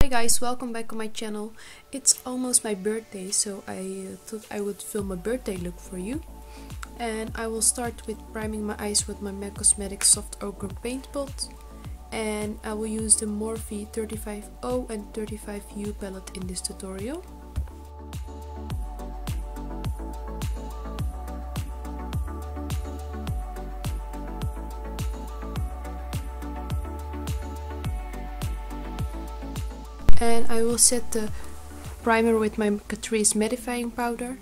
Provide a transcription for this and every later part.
guys, welcome back on my channel. It's almost my birthday, so I thought I would film a birthday look for you. And I will start with priming my eyes with my Maccosmetics soft ochre paint pot. And I will use the Morphe 35O and 35U palette in this tutorial. And I will set the primer with my Catrice mattifying powder.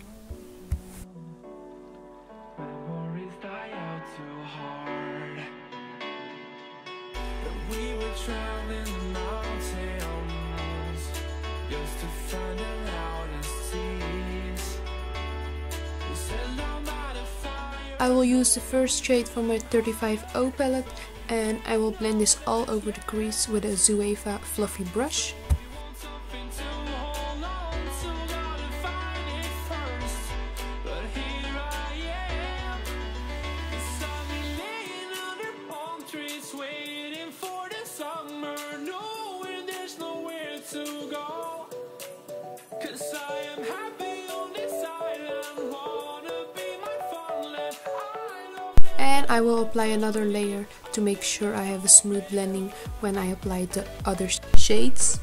I will use the first shade from my 35O palette and I will blend this all over the crease with a Zoeva fluffy brush. And I will apply another layer to make sure I have a smooth blending when I apply the other shades.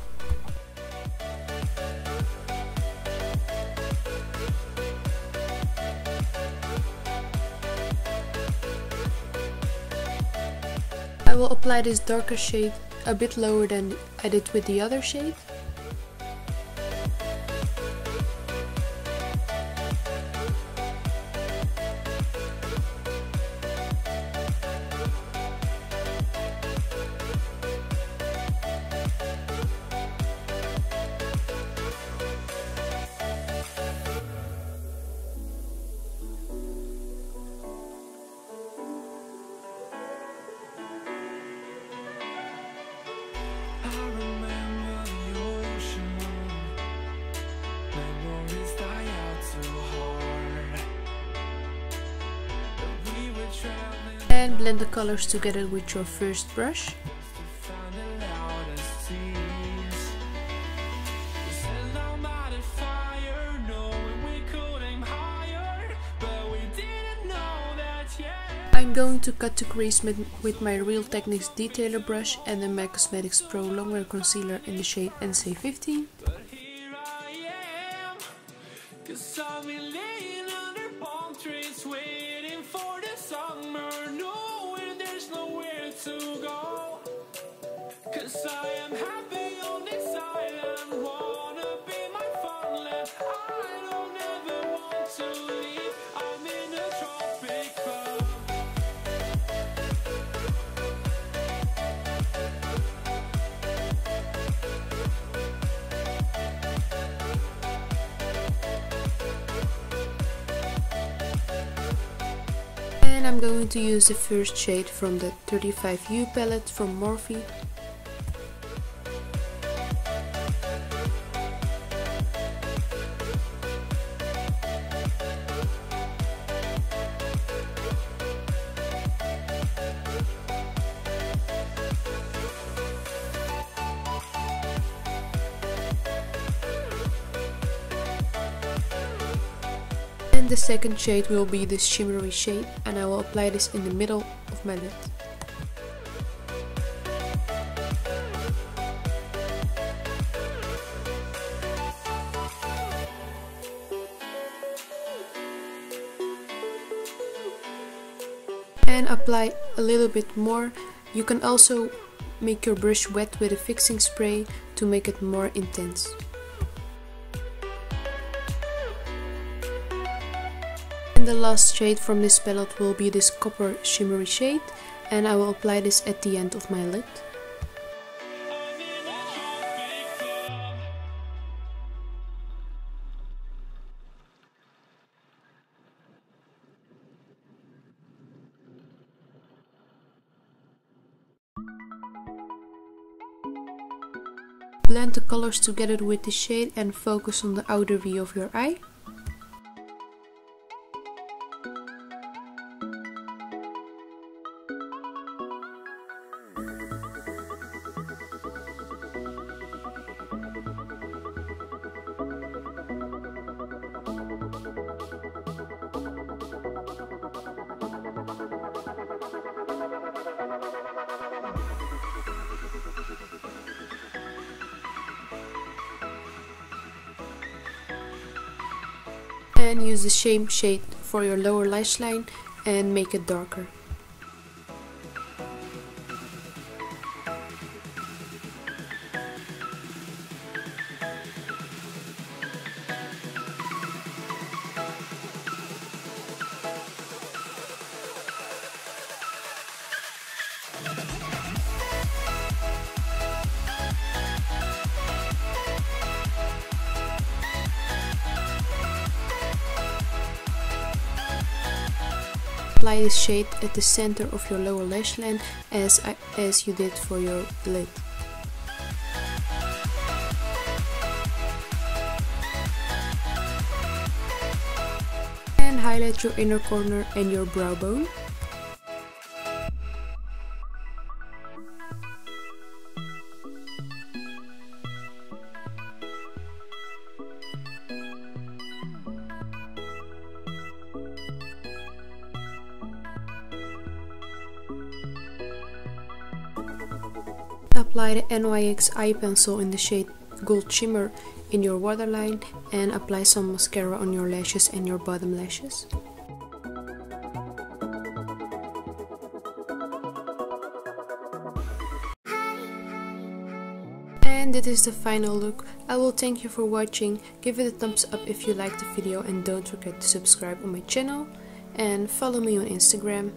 I will apply this darker shade a bit lower than I did with the other shade. And blend the colors together with your first brush. I'm going to cut the crease with my Real Techniques detailer brush and the Maccosmetics Pro Longwear Concealer in the shade NC15. And I'm going to use the first shade from the 35U palette from Morphe. And the second shade will be this shimmery shade, and I will apply this in the middle of my lid. And apply a little bit more. You can also make your brush wet with a fixing spray to make it more intense. And the last shade from this palette will be this copper shimmery shade, and I will apply this at the end of my lid. Blend the colors together with the shade and focus on the outer V of your eye. And use the same shade for your lower lash line and make it darker. Apply this shade at the center of your lower lash line as you did for your lid. And highlight your inner corner and your brow bone. Apply the NYX eye pencil in the shade Gold Shimmer in your waterline and apply some mascara on your lashes and your bottom lashes. And this is the final look. I will thank you for watching. Give it a thumbs up if you liked the video and don't forget to subscribe on my channel and follow me on Instagram.